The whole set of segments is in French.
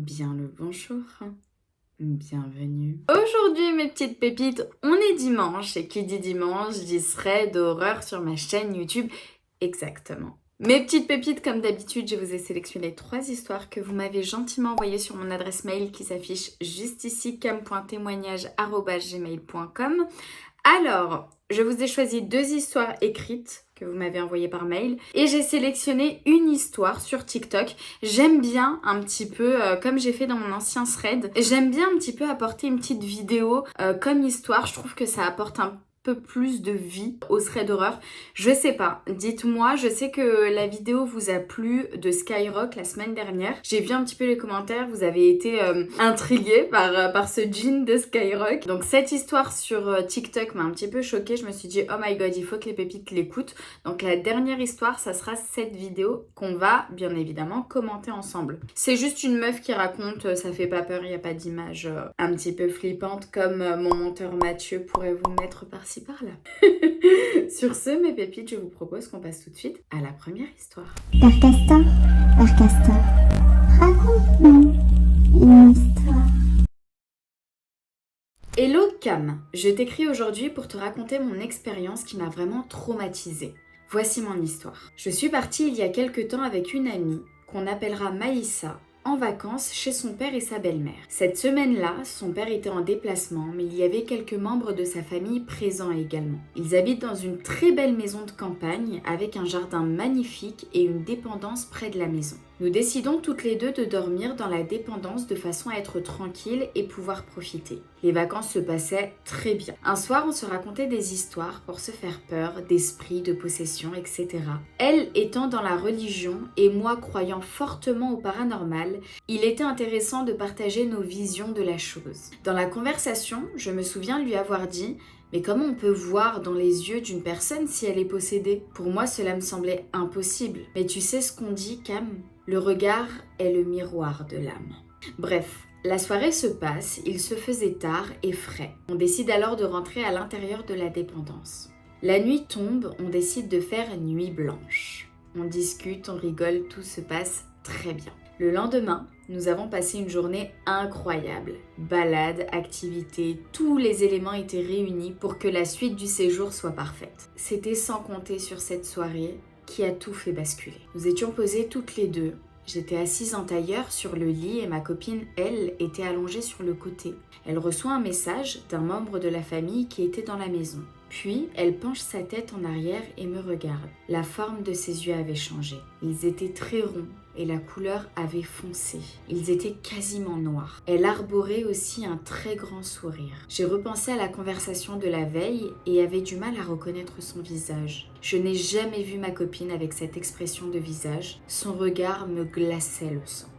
Bien le bonjour, bienvenue. Aujourd'hui mes petites pépites, on est dimanche et qui dit dimanche dit thread d'horreur sur ma chaîne YouTube, exactement. Mes petites pépites, comme d'habitude, je vous ai sélectionné 3 histoires que vous m'avez gentiment envoyées sur mon adresse mail qui s'affiche juste ici, cam.témoignage@gmail.com. Alors, je vous ai choisi 2 histoires écrites que vous m'avez envoyées par mail et j'ai sélectionné une histoire sur TikTok. J'aime bien un petit peu, comme j'ai fait dans mon ancien thread, j'aime bien un petit peu apporter une petite vidéo comme histoire. Je trouve que ça apporte un peu plus de vie au thread d'horreur. Je sais pas, dites-moi, je sais que la vidéo vous a plu de Skyrock la semaine dernière. J'ai vu un petit peu les commentaires, vous avez été intrigués par ce jean de Skyrock. Donc cette histoire sur TikTok m'a un petit peu choquée, je me suis dit oh my god, il faut que les pépites l'écoutent. Donc la dernière histoire, ça sera cette vidéo qu'on va bien évidemment commenter ensemble. C'est juste une meuf qui raconte, ça fait pas peur, il n'y a pas d'image un petit peu flippante comme mon monteur Mathieu pourrait vous mettre par-ci par-là. Sur ce, mes pépites, je vous propose qu'on passe tout de suite à la première histoire. Père Castor, raconte-nous une histoire. Hello Cam, je t'écris aujourd'hui pour te raconter mon expérience qui m'a vraiment traumatisée. Voici mon histoire. Je suis partie il y a quelques temps avec une amie qu'on appellera Maïssa, en vacances chez son père et sa belle-mère. Cette semaine-là, son père était en déplacement, mais il y avait quelques membres de sa famille présents également. Ils habitent dans une très belle maison de campagne avec un jardin magnifique et une dépendance près de la maison. Nous décidons toutes les deux de dormir dans la dépendance de façon à être tranquilles et pouvoir profiter. Les vacances se passaient très bien. Un soir, on se racontait des histoires pour se faire peur, d'esprits, de possession, etc. Elle étant dans la religion et moi croyant fortement au paranormal, il était intéressant de partager nos visions de la chose. Dans la conversation, je me souviens lui avoir dit « Mais comment on peut voir dans les yeux d'une personne si elle est possédée ?» Pour moi, cela me semblait impossible. Mais tu sais ce qu'on dit, Cam ? Le regard est le miroir de l'âme. Bref, la soirée se passe, il se faisait tard et frais. On décide alors de rentrer à l'intérieur de la dépendance. La nuit tombe, on décide de faire nuit blanche. On discute, on rigole, tout se passe très bien. Le lendemain, nous avons passé une journée incroyable. Balade, activités, tous les éléments étaient réunis pour que la suite du séjour soit parfaite. C'était sans compter sur cette soirée qui a tout fait basculer. Nous étions posées toutes les deux. J'étais assise en tailleur sur le lit et ma copine, elle, était allongée sur le côté. Elle reçoit un message d'un membre de la famille qui était dans la maison. Puis, elle penche sa tête en arrière et me regarde. La forme de ses yeux avait changé. Ils étaient très ronds et la couleur avait foncé. Ils étaient quasiment noirs. Elle arborait aussi un très grand sourire. J'ai repensé à la conversation de la veille et avait du mal à reconnaître son visage. Je n'ai jamais vu ma copine avec cette expression de visage. Son regard me glaçait le sang.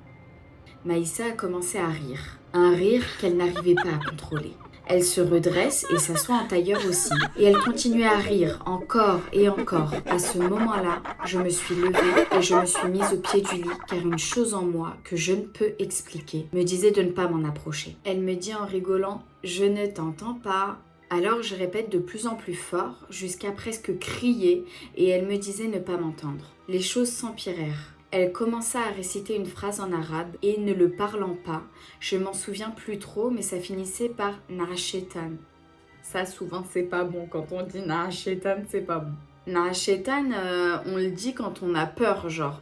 Maïssa a commencé à rire. Un rire qu'elle n'arrivait pas à contrôler. Elle se redresse et s'assoit en tailleur aussi. Et elle continuait à rire encore et encore. À ce moment-là, je me suis levée et je me suis mise au pied du lit car une chose en moi que je ne peux expliquer me disait de ne pas m'en approcher. Elle me dit en rigolant « Je ne t'entends pas ». Alors je répète de plus en plus fort jusqu'à presque crier et elle me disait ne pas m'entendre. Les choses s'empirèrent. Elle commença à réciter une phrase en arabe et ne le parlant pas, je m'en souviens plus trop, mais ça finissait par « Na'ashetan ». Ça, souvent, c'est pas bon. Quand on dit « Na'ashetan », c'est pas bon. « Na'ashetan », on le dit quand on a peur, genre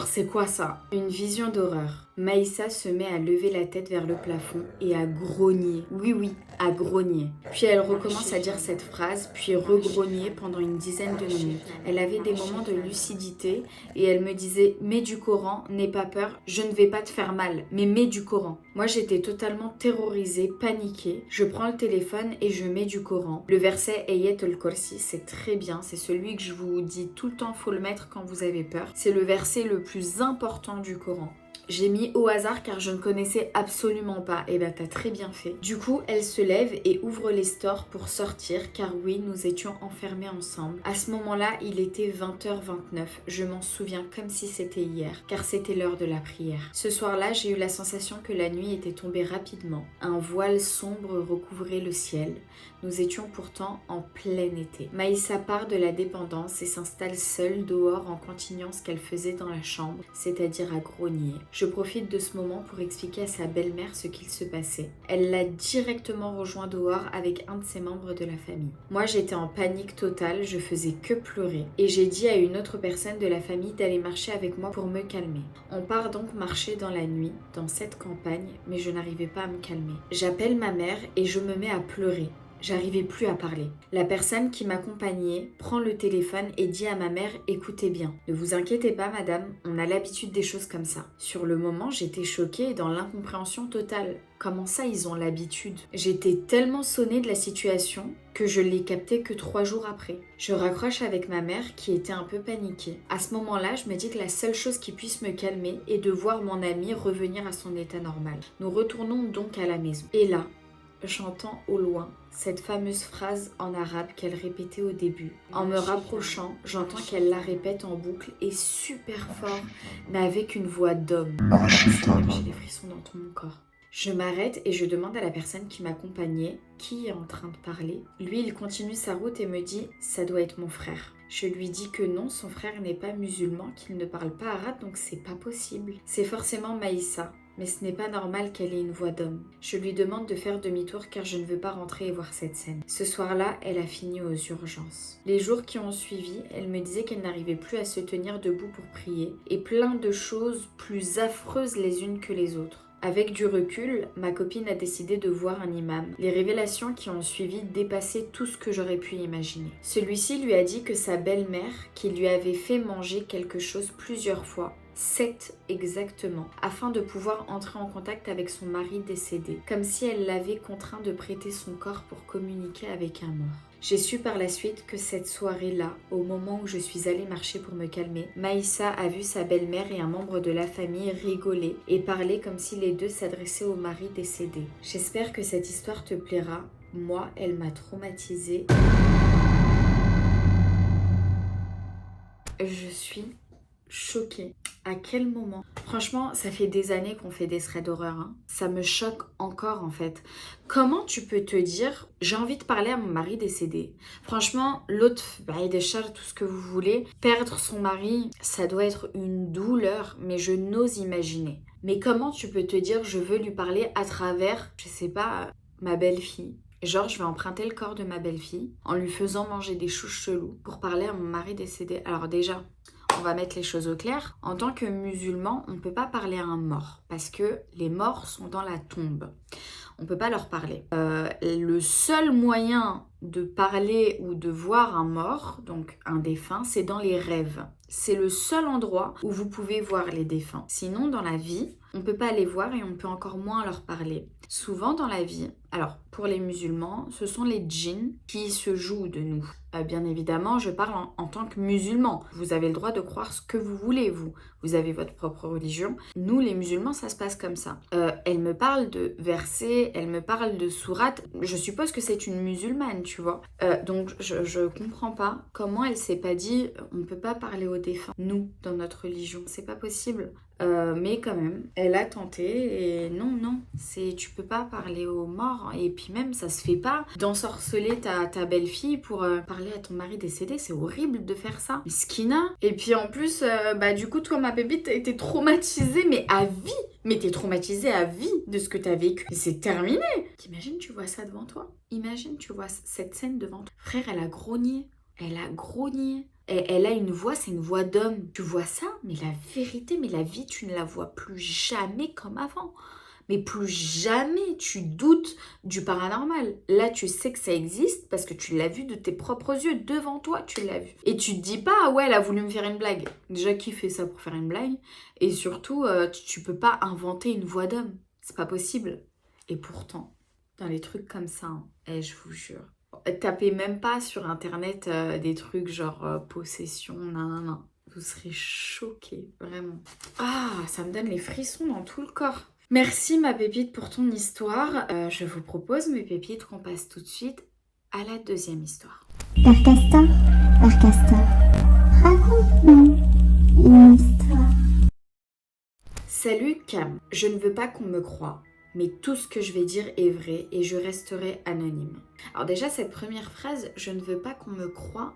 c'est quoi ça ? Une vision d'horreur. Maïssa se met à lever la tête vers le plafond et à grogner. Oui, à grogner. Puis elle recommence à dire cette phrase, puis regrogner pendant une dizaine de minutes. Elle avait des moments de lucidité et elle me disait « Mets du Coran, n'aie pas peur, je ne vais pas te faire mal, mais mets du Coran ». Moi j'étais totalement terrorisée, paniquée. Je prends le téléphone et je mets du Coran. Le verset Ayat al-Kursi, c'est très bien, c'est celui que je vous dis tout le temps, faut le mettre quand vous avez peur. C'est le verset le plus important du Coran. J'ai mis au hasard car je ne connaissais absolument pas. Et bah t'as très bien fait. Du coup, elle se lève et ouvre les stores pour sortir car oui, nous étions enfermés ensemble. À ce moment-là, il était 20h29. Je m'en souviens comme si c'était hier car c'était l'heure de la prière. Ce soir-là, j'ai eu la sensation que la nuit était tombée rapidement. Un voile sombre recouvrait le ciel. Nous étions pourtant en plein été. Maïssa part de la dépendance et s'installe seule dehors en continuant ce qu'elle faisait dans la chambre, c'est-à-dire à grogner, Je profite de ce moment pour expliquer à sa belle-mère ce qu'il se passait. Elle l'a directement rejoint dehors avec un de ses membres de la famille. Moi, j'étais en panique totale, je faisais que pleurer. Et j'ai dit à une autre personne de la famille d'aller marcher avec moi pour me calmer. On part donc marcher dans la nuit, dans cette campagne, mais je n'arrivais pas à me calmer. J'appelle ma mère et je me mets à pleurer. J'arrivais plus à parler. La personne qui m'accompagnait prend le téléphone et dit à ma mère « Écoutez bien, ne vous inquiétez pas madame, on a l'habitude des choses comme ça. » Sur le moment, j'étais choquée et dans l'incompréhension totale. Comment ça, ils ont l'habitude? J'étais tellement sonnée de la situation que je l'ai capté que 3 jours après. Je raccroche avec ma mère qui était un peu paniquée. À ce moment-là, je me dis que la seule chose qui puisse me calmer est de voir mon ami revenir à son état normal. Nous retournons donc à la maison. Et là, j'entends au loin cette fameuse phrase en arabe qu'elle répétait au début. En me rapprochant, j'entends qu'elle la répète en boucle et super fort, mais avec une voix d'homme. J'ai des frissons dans tout mon corps. Je m'arrête et je demande à la personne qui m'accompagnait qui est en train de parler. Lui, il continue sa route et me dit « ça doit être mon frère ». Je lui dis que non, son frère n'est pas musulman, qu'il ne parle pas arabe, donc c'est pas possible. C'est forcément Maïssa. Mais ce n'est pas normal qu'elle ait une voix d'homme. Je lui demande de faire demi-tour car je ne veux pas rentrer et voir cette scène. Ce soir-là, elle a fini aux urgences. Les jours qui ont suivi, elle me disait qu'elle n'arrivait plus à se tenir debout pour prier et plein de choses plus affreuses les unes que les autres. Avec du recul, ma copine a décidé de voir un imam. Les révélations qui ont suivi dépassaient tout ce que j'aurais pu imaginer. Celui-ci lui a dit que sa belle-mère, qui lui avait fait manger quelque chose plusieurs fois, 7 exactement, afin de pouvoir entrer en contact avec son mari décédé, comme si elle l'avait contraint de prêter son corps pour communiquer avec un mort. J'ai su par la suite que cette soirée-là, au moment où je suis allée marcher pour me calmer, Maïssa a vu sa belle-mère et un membre de la famille rigoler et parler comme si les deux s'adressaient au mari décédé. J'espère que cette histoire te plaira. Moi, elle m'a traumatisée. Je suis choquée. À quel moment? Franchement, ça fait des années qu'on fait des threads d'horreur. Hein. Ça me choque encore en fait. Comment tu peux te dire, j'ai envie de parler à mon mari décédé? Franchement, l'autre, des chars, tout ce que vous voulez. Perdre son mari, ça doit être une douleur, mais je n'ose imaginer. Mais comment tu peux te dire, je veux lui parler à travers, je sais pas, ma belle-fille? Genre, je vais emprunter le corps de ma belle-fille en lui faisant manger des choux chelous pour parler à mon mari décédé. Alors déjà, on va mettre les choses au clair. En tant que musulman, on ne peut pas parler à un mort parce que les morts sont dans la tombe. On ne peut pas leur parler. Le seul moyen de parler ou de voir un mort, donc un défunt, c'est dans les rêves. C'est le seul endroit où vous pouvez voir les défunts. Sinon, dans la vie, on ne peut pas les voir et on peut encore moins leur parler. Souvent dans la vie, alors pour les musulmans, ce sont les djinns qui se jouent de nous. Bien évidemment, je parle en tant que musulman. Vous avez le droit de croire ce que vous voulez, vous. Vous avez votre propre religion. Nous, les musulmans, ça se passe comme ça. Elle me parle de versets, elle me parle de sourates. Je suppose que c'est une musulmane, tu vois. Donc, je comprends pas comment elle s'est pas dit on ne peut pas parler aux défunts. Nous, dans notre religion, c'est pas possible. Mais quand même, elle a tenté et non, tu peux pas parler aux morts et puis même ça se fait pas d'ensorceler ta belle-fille pour parler à ton mari décédé, c'est horrible de faire ça. Skina. Et puis en plus, du coup, toi ma bébé, t'as été traumatisée mais à vie. Mais t'es traumatisée à vie de ce que t'as vécu. Et c'est terminé. T'imagines, tu vois ça devant toi? Imagine, tu vois cette scène devant toi. Frère, elle a grogné. Elle a grogné. Elle a une voix, c'est une voix d'homme. Tu vois ça? Mais la vérité, mais la vie, tu ne la vois plus jamais comme avant. Mais plus jamais tu doutes du paranormal. Là, tu sais que ça existe parce que tu l'as vu de tes propres yeux. Devant toi, tu l'as vu. Et tu te dis pas, ah ouais, elle a voulu me faire une blague. Déjà, qui fait ça pour faire une blague? Et surtout, tu peux pas inventer une voix d'homme. C'est pas possible. Et pourtant, dans les trucs comme ça, je vous jure, tapez même pas sur internet des trucs genre possession, nan. Vous serez choqués, vraiment. Ah, ça me donne les frissons dans tout le corps. Merci ma pépite pour ton histoire. Je vous propose mes pépites qu'on passe tout de suite à la deuxième histoire. Père Castor, raconte-nous une histoire. Salut Cam, je ne veux pas qu'on me croie. Mais tout ce que je vais dire est vrai et je resterai anonyme. Alors déjà, cette première phrase, je ne veux pas qu'on me croie,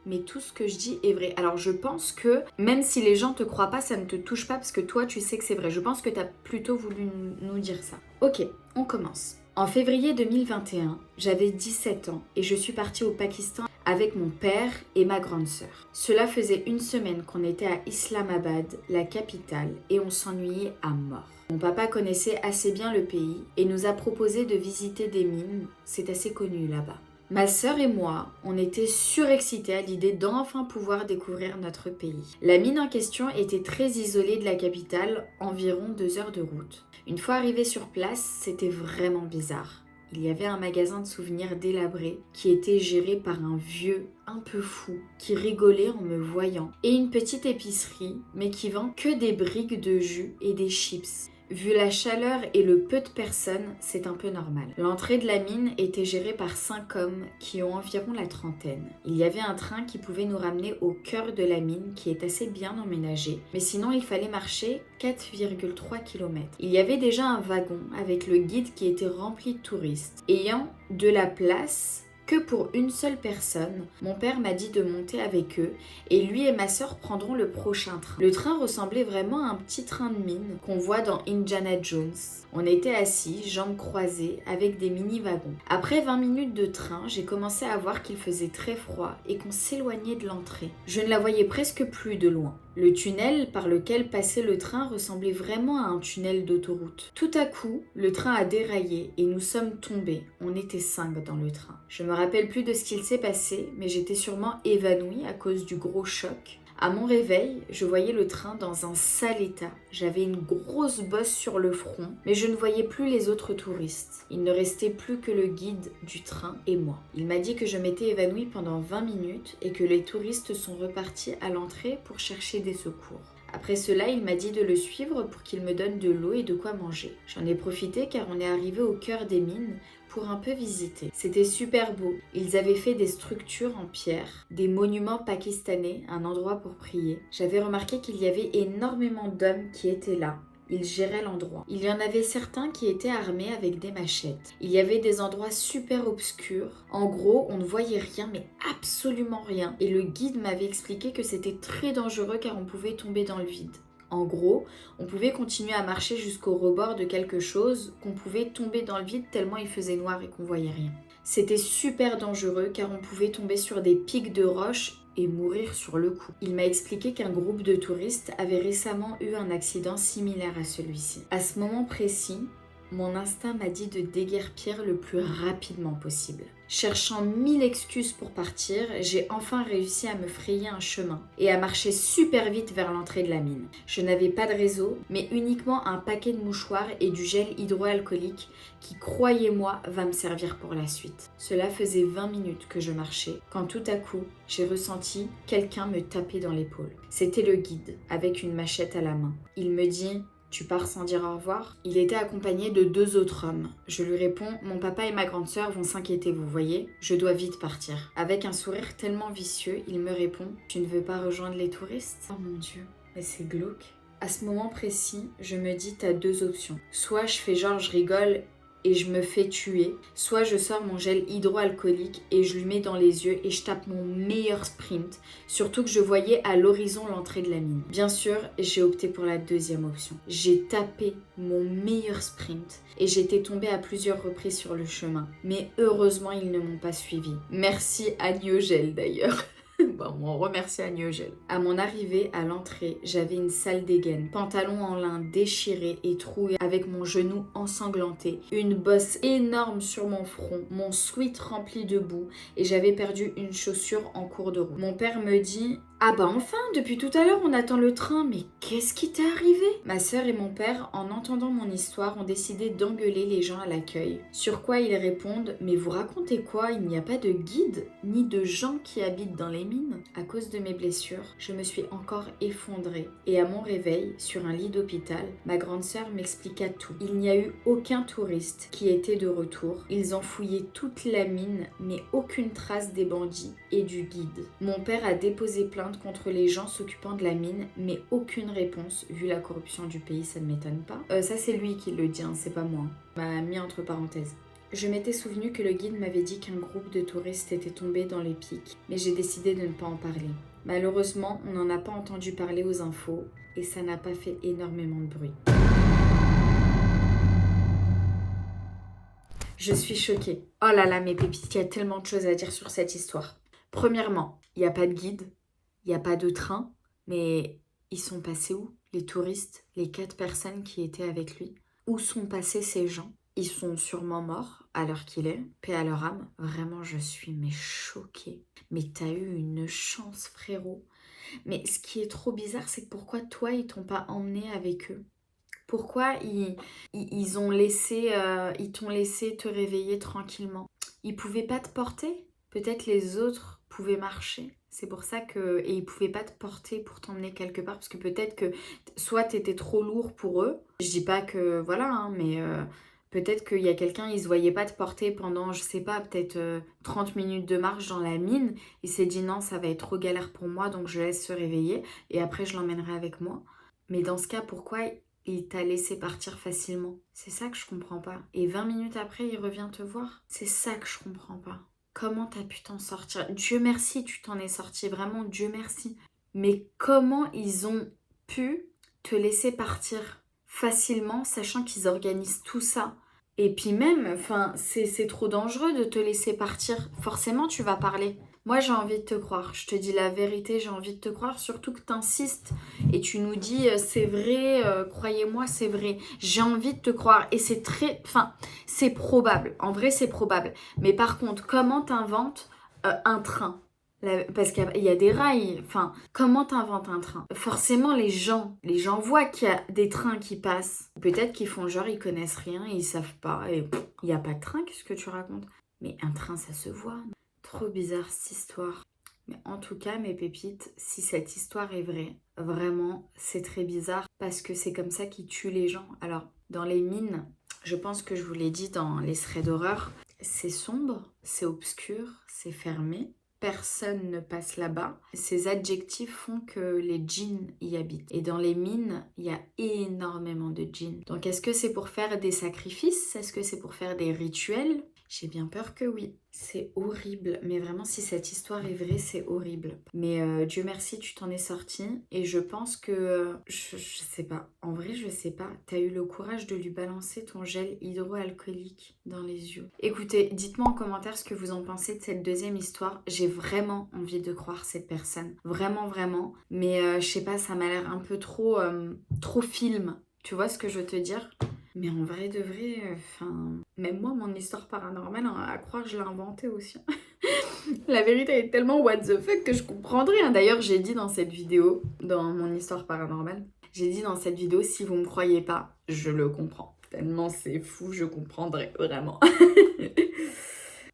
mais tout ce que je dis est vrai. Alors je pense que même si les gens te croient pas, ça ne te touche pas parce que toi tu sais que c'est vrai. Je pense que tu as plutôt voulu nous dire ça. Ok, on commence. En février 2021, j'avais 17 ans et je suis partie au Pakistan avec mon père et ma grande sœur. Cela faisait une semaine qu'on était à Islamabad, la capitale, et on s'ennuyait à mort. Mon papa connaissait assez bien le pays et nous a proposé de visiter des mines, c'est assez connu là-bas. Ma sœur et moi, on était surexcités à l'idée d'enfin pouvoir découvrir notre pays. La mine en question était très isolée de la capitale, environ 2 heures de route. Une fois arrivés sur place, c'était vraiment bizarre. Il y avait un magasin de souvenirs délabré qui était géré par un vieux un peu fou qui rigolait en me voyant et une petite épicerie mais qui vend que des briques de jus et des chips. Vu la chaleur et le peu de personnes, c'est un peu normal. L'entrée de la mine était gérée par 5 hommes qui ont environ la trentaine. Il y avait un train qui pouvait nous ramener au cœur de la mine qui est assez bien emménagé, mais sinon il fallait marcher 4,3 km. Il y avait déjà un wagon avec le guide qui était rempli de touristes. Ayant de la place que pour une seule personne, mon père m'a dit de monter avec eux et lui et ma sœur prendront le prochain train. Le train ressemblait vraiment à un petit train de mine qu'on voit dans Indiana Jones. On était assis, jambes croisées, avec des mini-wagons. Après 20 minutes de train, j'ai commencé à voir qu'il faisait très froid et qu'on s'éloignait de l'entrée. Je ne la voyais presque plus de loin. Le tunnel par lequel passait le train ressemblait vraiment à un tunnel d'autoroute. Tout à coup, le train a déraillé et nous sommes tombés. On était 5 dans le train. Je me rappelle plus de ce qu'il s'est passé, mais j'étais sûrement évanouie à cause du gros choc. À mon réveil, je voyais le train dans un sale état. J'avais une grosse bosse sur le front, mais je ne voyais plus les autres touristes. Il ne restait plus que le guide du train et moi. Il m'a dit que je m'étais évanouie pendant 20 minutes et que les touristes sont repartis à l'entrée pour chercher des secours. Après cela, il m'a dit de le suivre pour qu'il me donne de l'eau et de quoi manger. J'en ai profité car on est arrivé au cœur des mines pour un peu visiter. C'était super beau. Ils avaient fait des structures en pierre, des monuments pakistanais, un endroit pour prier. J'avais remarqué qu'il y avait énormément d'hommes qui étaient là. Ils géraient l'endroit. Il y en avait certains qui étaient armés avec des machettes. Il y avait des endroits super obscurs. En gros, on ne voyait rien, mais absolument rien. Et le guide m'avait expliqué que c'était très dangereux car on pouvait tomber dans le vide. En gros, on pouvait continuer à marcher jusqu'au rebord de quelque chose, qu'on pouvait tomber dans le vide tellement il faisait noir et qu'on voyait rien. C'était super dangereux car on pouvait tomber sur des pics de roches et mourir sur le coup. Il m'a expliqué qu'un groupe de touristes avait récemment eu un accident similaire à celui-ci. À ce moment précis, mon instinct m'a dit de déguerpir le plus rapidement possible. Cherchant 1000 excuses pour partir, j'ai enfin réussi à me frayer un chemin et à marcher super vite vers l'entrée de la mine. Je n'avais pas de réseau, mais uniquement un paquet de mouchoirs et du gel hydroalcoolique qui, croyez-moi, va me servir pour la suite. Cela faisait 20 minutes que je marchais quand tout à coup, j'ai ressenti quelqu'un me taper dans l'épaule. C'était le guide, avec une machette à la main. Il me dit: tu pars sans dire au revoir? Il était accompagné de 2 autres hommes. Je lui réponds: mon papa et ma grande sœur vont s'inquiéter, vous voyez. Je dois vite partir. Avec un sourire tellement vicieux, il me répond: tu ne veux pas rejoindre les touristes? Oh mon Dieu, mais c'est glauque. À ce moment précis, je me dis: t'as 2 options. Soit je fais genre je rigole et je me fais tuer, soit je sors mon gel hydroalcoolique et je lui mets dans les yeux et je tape mon meilleur sprint, surtout que je voyais à l'horizon l'entrée de la mine. Bien sûr, j'ai opté pour la 2e option. J'ai tapé mon meilleur sprint et j'étais tombée à plusieurs reprises sur le chemin. Mais heureusement, ils ne m'ont pas suivi. Merci Agnogel d'ailleurs. Bon, on remercie Agnogel. À mon arrivée à l'entrée, j'avais une sale dégaine, pantalon en lin déchiré et troué avec mon genou ensanglanté, une bosse énorme sur mon front, mon sweat rempli de boue et j'avais perdu une chaussure en cours de route. Mon père me dit: ah bah enfin, depuis tout à l'heure on attend le train, mais qu'est-ce qui t'est arrivé? Ma sœur et mon père, en entendant mon histoire, ont décidé d'engueuler les gens à l'accueil. Sur quoi ils répondent: mais vous racontez quoi? Il n'y a pas de guide, ni de gens qui habitent dans les mines. À cause de mes blessures, je me suis encore effondrée. Et à mon réveil, sur un lit d'hôpital, ma grande sœur m'expliqua tout. Il n'y a eu aucun touriste qui était de retour. Ils ont fouillé toute la mine, mais aucune trace des bandits et du guide. Mon père a déposé plainte contre les gens s'occupant de la mine, mais aucune réponse, vu la corruption du pays, ça ne m'étonne pas. Ça c'est lui qui le dit, hein, c'est pas moi. M'a mis entre parenthèses. Je m'étais souvenu que le guide m'avait dit qu'un groupe de touristes était tombé dans les pics, mais j'ai décidé de ne pas en parler. Malheureusement, on n'en a pas entendu parler aux infos et ça n'a pas fait énormément de bruit. Je suis choquée. Oh là là, mes pépites, il y a tellement de choses à dire sur cette histoire. Premièrement, il n'y a pas de guide, il n'y a pas de train, mais ils sont passés où? Les touristes, les 4 personnes qui étaient avec lui. Où sont passés ces gens? Ils sont sûrement morts à l'heure qu'il est, paix à leur âme. Vraiment, je suis choquée. Mais t'as eu une chance, frérot. Mais ce qui est trop bizarre, c'est que pourquoi toi, ils t'ont pas emmené avec eux? Pourquoi ils ont laissé, ils t'ont laissé te réveiller tranquillement? Ils pouvaient pas te porter? Peut-être les autres pouvaient marcher. C'est pour ça que... Et ils pouvaient pas te porter pour t'emmener quelque part. Parce que peut-être que soit t'étais trop lourd pour eux. Je dis pas que... Voilà, hein, mais... peut-être qu'il y a quelqu'un, il se voyait pas te porter pendant, je sais pas, peut-être 30 minutes de marche dans la mine. Il s'est dit non, ça va être trop galère pour moi, donc je laisse se réveiller. Et après, je l'emmènerai avec moi. Mais dans ce cas, pourquoi il t'a laissé partir facilement? C'est ça que je comprends pas. Et 20 minutes après, il revient te voir? C'est ça que je comprends pas. Comment t'as pu t'en sortir? Dieu merci, tu t'en es sorti, vraiment, Dieu merci. Mais comment ils ont pu te laisser partir facilement, sachant qu'ils organisent tout ça? Et puis même, enfin, c'est trop dangereux de te laisser partir. Forcément, tu vas parler. Moi, j'ai envie de te croire. Je te dis la vérité, j'ai envie de te croire. Surtout que tu insistes et tu nous dis c'est vrai, croyez-moi, c'est vrai. J'ai envie de te croire. Et c'est très... Enfin, c'est probable. En vrai, c'est probable. Mais par contre, comment t'inventes un train? Parce qu'il y a des rails. Enfin, comment t'inventes un train? Forcément, les gens voient qu'il y a des trains qui passent. Peut-être qu'ils font genre, ils connaissent rien, ils savent pas. Et il n'y a pas de train, qu'est-ce que tu racontes? Mais un train, ça se voit. Trop bizarre cette histoire. Mais en tout cas, mes pépites, si cette histoire est vraie, vraiment, c'est très bizarre parce que c'est comme ça qu'ils tuent les gens. Alors, dans les mines, je pense que je vous l'ai dit dans les threads d'horreur, c'est sombre, c'est obscur, c'est fermé. Personne ne passe là-bas. Ces adjectifs font que les djinns y habitent. Et dans les mines, il y a énormément de djinns. Donc est-ce que c'est pour faire des sacrifices? Est-ce que c'est pour faire des rituels? J'ai bien peur que oui. C'est horrible. Mais vraiment, si cette histoire est vraie, c'est horrible. Mais Dieu merci, tu t'en es sorti. Et je pense que... je sais pas. En vrai, je sais pas. T'as eu le courage de lui balancer ton gel hydroalcoolique dans les yeux. Écoutez, dites-moi en commentaire ce que vous en pensez de cette deuxième histoire. J'ai vraiment envie de croire cette personne. Vraiment, vraiment. Mais je sais pas, ça m'a l'air un peu trop film. Tu vois ce que je veux te dire? Mais en vrai de vrai, enfin... Même moi, mon histoire paranormale, hein, à croire que je l'ai inventée aussi. La vérité est tellement what the fuck que je comprendrais. Hein. D'ailleurs, j'ai dit dans cette vidéo, dans mon histoire paranormale, j'ai dit dans cette vidéo, si vous me croyez pas, je le comprends. Tellement c'est fou, je comprendrais, vraiment.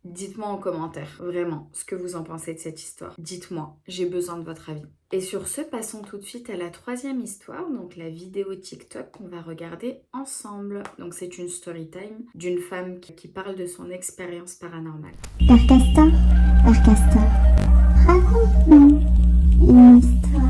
Dites-moi en commentaire, vraiment, ce que vous en pensez de cette histoire. Dites-moi, j'ai besoin de votre avis. Et sur ce, passons tout de suite à la troisième histoire, donc la vidéo TikTok qu'on va regarder ensemble. Donc c'est une story time d'une femme qui parle de son expérience paranormale. Père Castor, raconte-nous une histoire.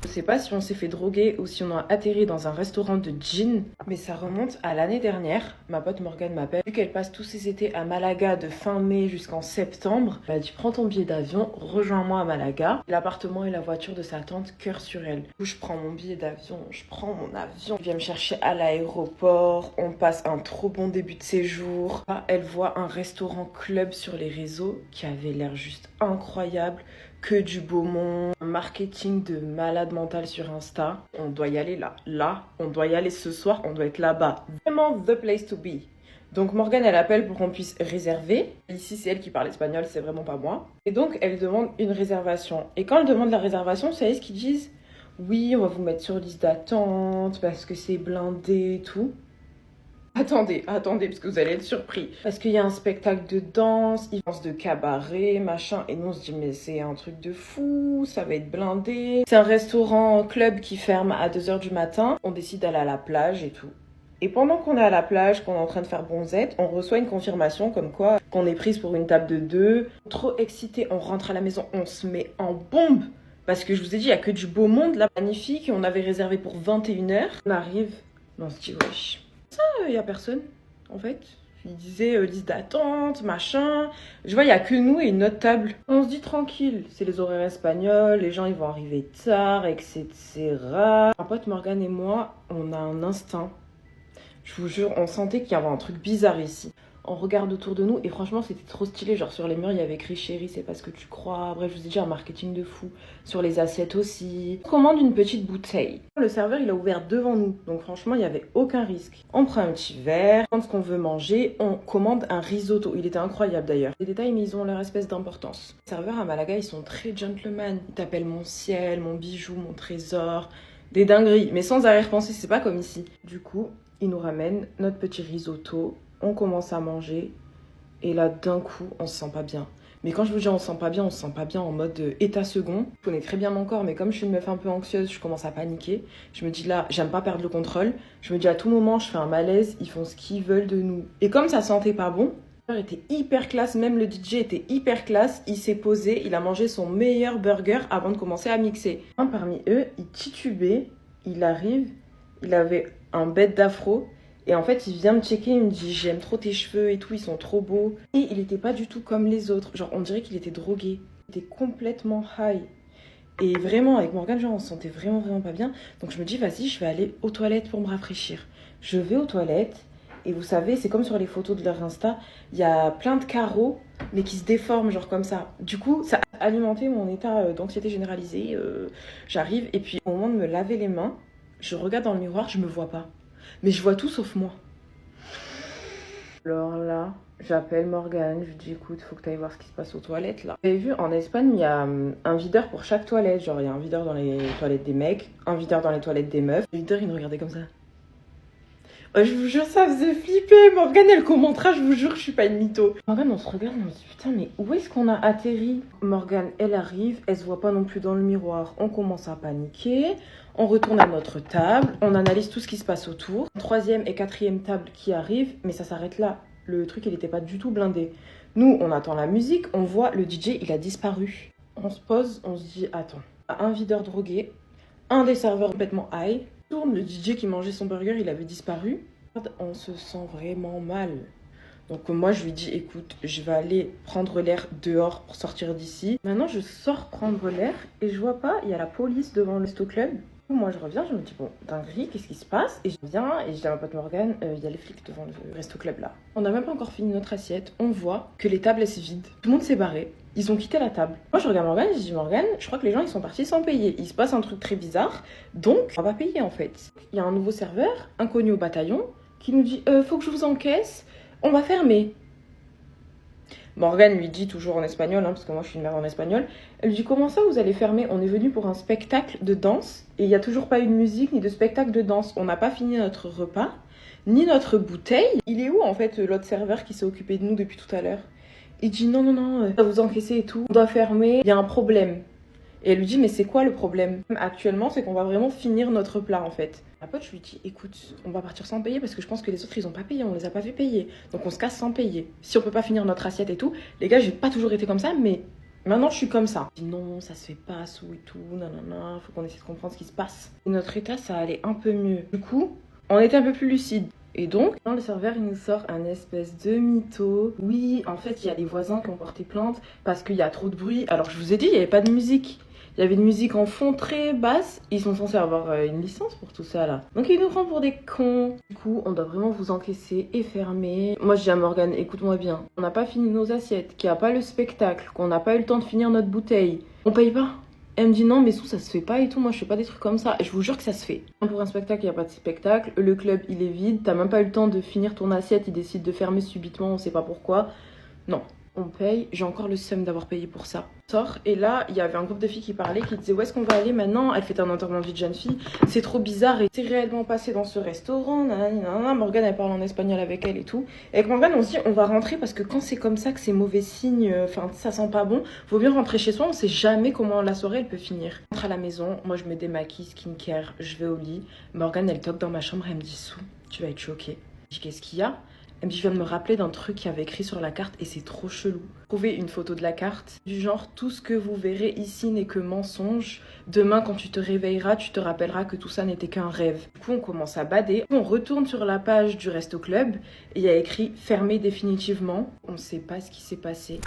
Je sais pas si on s'est fait droguer ou si on a atterri dans un restaurant de djinn, mais ça remonte à l'année dernière. Ma pote Morgane m'appelle. Vu qu'elle passe tous ses étés à Malaga de fin mai jusqu'en septembre, elle a dit prends ton billet d'avion, rejoins-moi à Malaga. L'appartement et la voiture de sa tante, cœur sur elle. Du coup, je prends mon billet d'avion, je prends mon avion. Elle vient me chercher à l'aéroport, on passe un trop bon début de séjour. Là, elle voit un restaurant club sur les réseaux qui avait l'air juste incroyable. Que du beau monde, un marketing de malade mental sur Insta. On doit y aller là. Là, on doit y aller ce soir, on doit être là-bas. Vraiment the place to be. Donc Morgane, elle appelle pour qu'on puisse réserver. Ici, c'est elle qui parle espagnol, c'est vraiment pas moi. Et donc, elle demande une réservation. Et quand elle demande la réservation, vous savez ce qu'ils disent? Oui, on va vous mettre sur liste d'attente parce que c'est blindé et tout. Attendez, parce que vous allez être surpris. Parce qu'il y a un spectacle de danse, ils dansent de cabaret, machin. Et nous, on se dit, mais c'est un truc de fou, ça va être blindé. C'est un restaurant club qui ferme à 2h du matin. On décide d'aller à la plage et tout. Et pendant qu'on est à la plage, qu'on est en train de faire bronzette, on reçoit une confirmation comme quoi qu'on est prise pour une table de 2. Trop excité, on rentre à la maison, on se met en bombe. Parce que je vous ai dit, il n'y a que du beau monde là, magnifique. Et on avait réservé pour 21h. On arrive, on se dit, wesh. Il y a personne, en fait. il disait liste d'attente, machin. Je vois, il n'y a que nous et une autre table. On se dit tranquille, c'est les horaires espagnols, les gens ils vont arriver tard, etc. Un pote Morgane et moi, on a un instinct. Je vous jure, on sentait qu'il y avait un truc bizarre ici. On regarde autour de nous et franchement c'était trop stylé, genre sur les murs il y avait écrit chérie c'est pas ce que tu crois, bref je vous ai dit un marketing de fou, sur les assiettes aussi. On commande une petite bouteille, le serveur il a ouvert devant nous, donc franchement il n'y avait aucun risque. On prend un petit verre, on demande ce qu'on veut manger, on commande un risotto, il était incroyable d'ailleurs. Les détails mais ils ont leur espèce d'importance. Les serveurs à Malaga ils sont très gentlemen, ils t'appellent mon ciel, mon bijou, mon trésor, des dingueries, mais sans arrière-pensée, c'est pas comme ici. Du coup ils nous ramènent notre petit risotto. On commence à manger et là d'un coup on se sent pas bien. Mais quand je vous dis on se sent pas bien, on se sent pas bien en mode état second. Je connais très bien mon corps mais comme je suis une meuf un peu anxieuse, je commence à paniquer. Je me dis là, j'aime pas perdre le contrôle. Je me dis à tout moment je fais un malaise, ils font ce qu'ils veulent de nous. Et comme ça sentait pas bon, il était hyper classe, même le DJ était hyper classe. Il s'est posé, il a mangé son meilleur burger avant de commencer à mixer. Un parmi eux, il titubait, il arrive, il avait un bête d'afro. Et en fait, il vient me checker, il me dit « J'aime trop tes cheveux et tout, ils sont trop beaux. » Et il était pas du tout comme les autres. Genre, on dirait qu'il était drogué. Il était complètement high. Et vraiment, avec Morgane, genre, on se sentait vraiment pas bien. Donc je me dis « Vas-y, je vais aller aux toilettes pour me rafraîchir. » Je vais aux toilettes. Et vous savez, c'est comme sur les photos de leur Insta. Il y a plein de carreaux, mais qui se déforment, genre comme ça. Du coup, ça a alimenté mon état d'anxiété généralisée. J'arrive, et puis au moment de me laver les mains, je regarde dans le miroir, je me vois pas. Mais je vois tout sauf moi. Alors là, j'appelle Morgane, je lui dis écoute, faut que tu ailles voir ce qui se passe aux toilettes là. Vous avez vu, en Espagne, il y a un videur pour chaque toilette. Genre, il y a un videur dans les toilettes des mecs, un videur dans les toilettes des meufs. Le videur, il nous regardait comme ça. Je vous jure, ça faisait flipper. Morgane, elle commentera, je vous jure, je suis pas une mytho. Morgane, on se regarde, on se dit putain, mais où est-ce qu'on a atterri? Morgane, elle arrive, elle se voit pas non plus dans le miroir. On commence à paniquer. On retourne à notre table, on analyse tout ce qui se passe autour. Troisième et quatrième table qui arrivent, mais ça s'arrête là. Le truc, il n'était pas du tout blindé. Nous, on attend la musique, on voit le DJ, il a disparu. On se pose, on se dit, attends. Un videur drogué, un des serveurs complètement high. Tourne, le DJ qui mangeait son burger, il avait disparu. On se sent vraiment mal. Donc moi, je lui dis, écoute, je vais aller prendre l'air dehors pour sortir d'ici. Maintenant, je sors prendre l'air et je vois pas, il y a la police devant le resto club. Moi je reviens, je me dis bon, dinguerie, qu'est-ce qui se passe? Et je viens et je dis à ma pote Morgane, il y a les flics devant le resto club là. On n'a même pas encore fini notre assiette, on voit que les tables elles se vident. Tout le monde s'est barré, ils ont quitté la table. Moi je regarde Morgane et je dis Morgane, je crois que les gens ils sont partis sans payer. Il se passe un truc très bizarre, donc on va pas payer en fait. Il y a un nouveau serveur, inconnu au bataillon, qui nous dit faut que je vous encaisse, on va fermer. Morgane lui dit toujours en espagnol, parce que moi je suis une merde en espagnol, elle lui dit comment ça vous allez fermer? On est venu pour un spectacle de danse et il n'y a toujours pas eu de musique ni de spectacle de danse. On n'a pas fini notre repas, ni notre bouteille. Il est où en fait l'autre serveur qui s'est occupé de nous depuis tout à l'heure? Il dit non, on va vous encaisser et tout, on doit fermer, il y a un problème. Et elle lui dit mais c'est quoi le problème? Actuellement c'est qu'on va vraiment finir notre plat en fait. Ma pote je lui dis écoute on va partir sans payer parce que je pense que les autres ils ont pas payé, on les a pas fait payer. Donc on se casse sans payer. Si on peut pas finir notre assiette et tout, les gars j'ai pas toujours été comme ça mais maintenant je suis comme ça. Je dis non ça se fait pas sous et tout, nanana, faut qu'on essaie de comprendre ce qui se passe. Et notre état ça allait un peu mieux. Du coup on était un peu plus lucide. Et donc, quand le serveur il nous sort un espèce de mytho. Oui, en fait, il y a les voisins qui ont porté plainte parce qu'il y a trop de bruit. Alors, je vous ai dit, il n'y avait pas de musique. Il y avait une musique en fond très basse. Ils sont censés avoir une licence pour tout ça, là. Donc, ils nous prennent pour des cons. Du coup, on doit vraiment vous encaisser et fermer. Moi, je dis à Morgane, écoute-moi bien. On n'a pas fini nos assiettes, qu'il n'y a pas le spectacle, qu'on n'a pas eu le temps de finir notre bouteille. On paye pas. Elle me dit non mais sous ça se fait pas et tout, moi je fais pas des trucs comme ça. Et je vous jure que ça se fait. Pour un spectacle, il n'y a pas de spectacle, le club il est vide, t'as même pas eu le temps de finir ton assiette, il décide de fermer subitement, on sait pas pourquoi. Non, on paye, j'ai encore le seum d'avoir payé pour ça. Sort et là il y avait un groupe de filles qui parlaient, qui disaient où est-ce qu'on va aller maintenant? Elle fait un enterrement de vie de jeune fille, c'est trop bizarre et c'est réellement passé dans ce restaurant, nanana. Morgane elle parle en espagnol avec elle et tout. Et avec Morgane on se dit on va rentrer parce que quand c'est comme ça que c'est mauvais signe, enfin ça sent pas bon, vaut mieux rentrer chez soi, on sait jamais comment la soirée elle peut finir. Je rentre à la maison, moi je me démaquille, skincare, je vais au lit. Morgane elle toque dans ma chambre, elle me dit Sou, tu vas être choquée. Je dis qu'est-ce qu'il y a? Elle me dit, je viens de me rappeler d'un truc qu'il y avait écrit sur la carte et c'est trop chelou. Trouver une photo de la carte, du genre, tout ce que vous verrez ici n'est que mensonge. Demain, quand tu te réveilleras, tu te rappelleras que tout ça n'était qu'un rêve. Du coup, on commence à bader. On retourne sur la page du Resto Club et il y a écrit fermé définitivement. On ne sait pas ce qui s'est passé.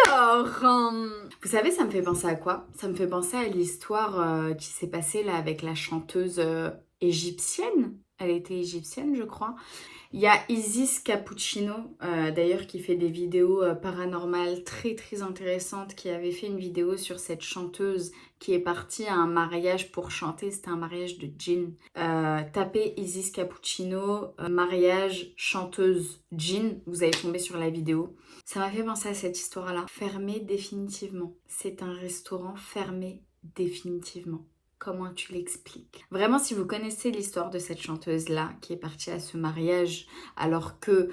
Alors, vous savez, ça me fait penser à quoi? Ça me fait penser à l'histoire qui s'est passée là avec la chanteuse égyptienne. Elle était égyptienne, je crois. Il y a Isis Cappuccino, d'ailleurs, qui fait des vidéos paranormales très très intéressantes, qui avait fait une vidéo sur cette chanteuse qui est partie à un mariage pour chanter. C'était un mariage de djinn. Tapez Isis Cappuccino, mariage, chanteuse, djinn. Vous allez tomber sur la vidéo. Ça m'a fait penser à cette histoire-là. Fermé définitivement. C'est un restaurant fermé définitivement. Comment tu l'expliques? Vraiment, si vous connaissez l'histoire de cette chanteuse-là qui est partie à ce mariage alors que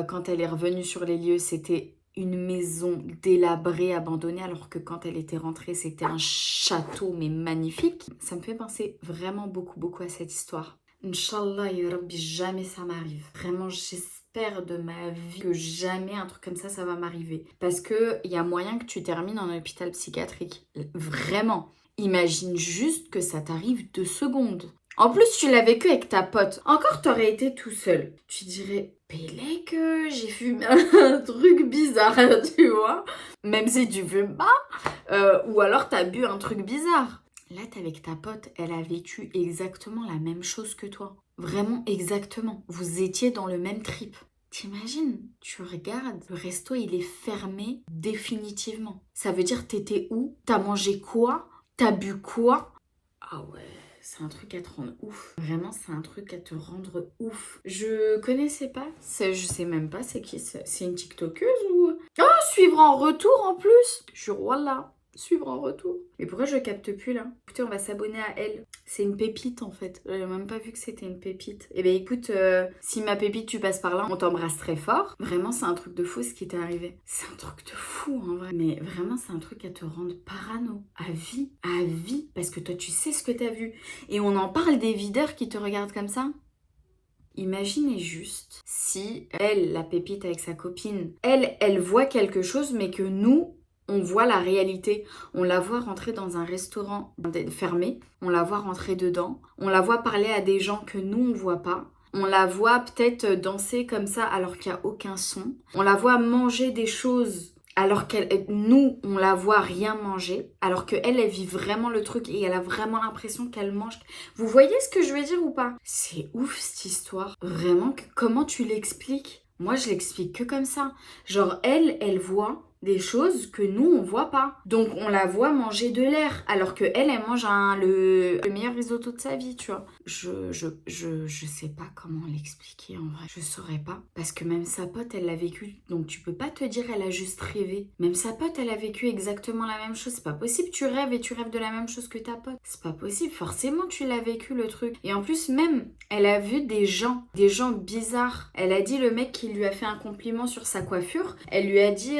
quand elle est revenue sur les lieux, c'était une maison délabrée, abandonnée, alors que quand elle était rentrée, c'était un château mais magnifique. Ça me fait penser vraiment beaucoup à cette histoire. Inch'Allah, ya Rabbi, jamais ça m'arrive. Vraiment, j'espère de ma vie que jamais un truc comme ça va m'arriver. Parce qu'il y a moyen que tu termines en hôpital psychiatrique. Vraiment. Imagine juste que ça t'arrive 2 secondes. En plus, tu l'as vécu avec ta pote. Encore, t'aurais été tout seul. Tu dirais, Pélec, j'ai fumé un truc bizarre, tu vois. Même si tu fumes pas. Ou alors, t'as bu un truc bizarre. Là, t'es avec ta pote. Elle a vécu exactement la même chose que toi. Vraiment exactement. Vous étiez dans le même trip. T'imagines, tu regardes, le resto, il est fermé définitivement. Ça veut dire, t'étais où? T'as mangé quoi? T'as bu quoi? Ah ouais, c'est un truc à te rendre ouf. Vraiment, c'est un truc à te rendre ouf. Je connaissais pas, je sais même pas c'est qui. C'est une TikTokeuse ou... Oh, suivre en retour en plus. Je voilà, suivre en retour. Mais pourquoi je capte plus là? Écoutez, on va s'abonner à elle. C'est une pépite en fait. J'avais même pas vu que c'était une pépite. Eh ben écoute, si ma pépite tu passes par là, on t'embrasse très fort. Vraiment, c'est un truc de fou ce qui t'est arrivé. C'est un truc de fou en vrai. Mais vraiment, c'est un truc à te rendre parano. À vie. À vie. Parce que toi, tu sais ce que t'as vu. Et on en parle des videurs qui te regardent comme ça. Imaginez juste si elle, la pépite avec sa copine, elle voit quelque chose mais que nous, on voit la réalité. On la voit rentrer dans un restaurant fermé. On la voit rentrer dedans. On la voit parler à des gens que nous, on voit pas. On la voit peut-être danser comme ça alors qu'il n'y a aucun son. On la voit manger des choses alors qu'elle, nous, on la voit rien manger. Alors qu'elle, elle vit vraiment le truc et elle a vraiment l'impression qu'elle mange. Vous voyez ce que je veux dire ou pas? C'est ouf cette histoire. Vraiment, comment tu l'expliques? Moi, je l'explique que comme ça. Genre, elle voit des choses que nous, on voit pas. Donc, on la voit manger de l'air, alors que elle mange le meilleur risotto de sa vie, tu vois. Je sais pas comment l'expliquer, en vrai. Je saurais pas. Parce que même sa pote, elle l'a vécu. Donc, tu peux pas te dire, elle a juste rêvé. Même sa pote, elle a vécu exactement la même chose. C'est pas possible, tu rêves et tu rêves de la même chose que ta pote. C'est pas possible. Forcément, tu l'as vécu, le truc. Et en plus, même, elle a vu des gens bizarres. Elle a dit, le mec qui lui a fait un compliment sur sa coiffure, elle lui a dit...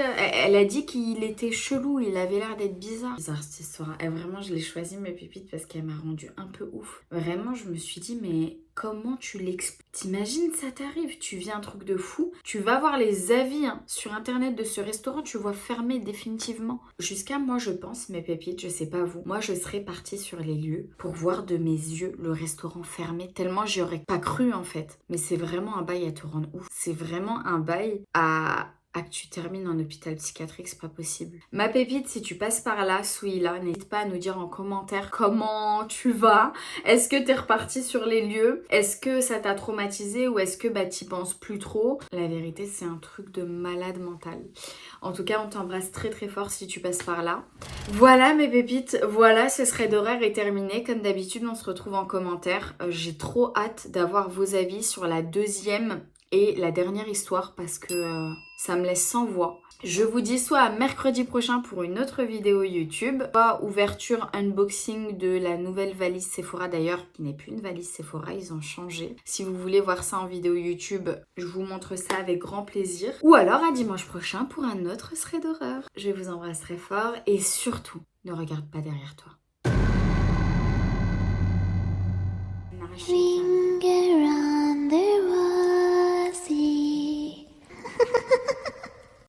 Elle a dit qu'il était chelou, il avait l'air d'être bizarre. Bizarre cette histoire. Et vraiment, je l'ai choisi mes pépites parce qu'elle m'a rendu un peu ouf. Vraiment, je me suis dit, mais comment tu l'expliques? T'imagines, ça t'arrive, tu vis un truc de fou. Tu vas voir les avis sur internet de ce restaurant, tu vois fermé définitivement. Jusqu'à moi, je pense, mes pépites, je sais pas vous. Moi, je serais partie sur les lieux pour voir de mes yeux le restaurant fermé. Tellement j'y aurais pas cru en fait. Mais c'est vraiment un bail à te rendre ouf. C'est vraiment un bail à que tu termines en hôpital psychiatrique, c'est pas possible. Ma pépite, si tu passes par là, Souila, n'hésite pas à nous dire en commentaire comment tu vas. Est-ce que t'es reparti sur les lieux? Est-ce que ça t'a traumatisé ou est-ce que t'y penses plus trop? La vérité, c'est un truc de malade mental. En tout cas, on t'embrasse très très fort si tu passes par là. Voilà mes pépites, voilà, ce serait d'horaire est terminé. Comme d'habitude, on se retrouve en commentaire. J'ai trop hâte d'avoir vos avis sur la deuxième et la dernière histoire parce que ça me laisse sans voix. Je vous dis soit à mercredi prochain pour une autre vidéo YouTube, soit ouverture, unboxing de la nouvelle valise Sephora d'ailleurs, qui n'est plus une valise Sephora, ils ont changé. Si vous voulez voir ça en vidéo YouTube, je vous montre ça avec grand plaisir. Ou alors à dimanche prochain pour un autre thread d'horreur. Je vous embrasse très fort et surtout, ne regarde pas derrière toi. Oui.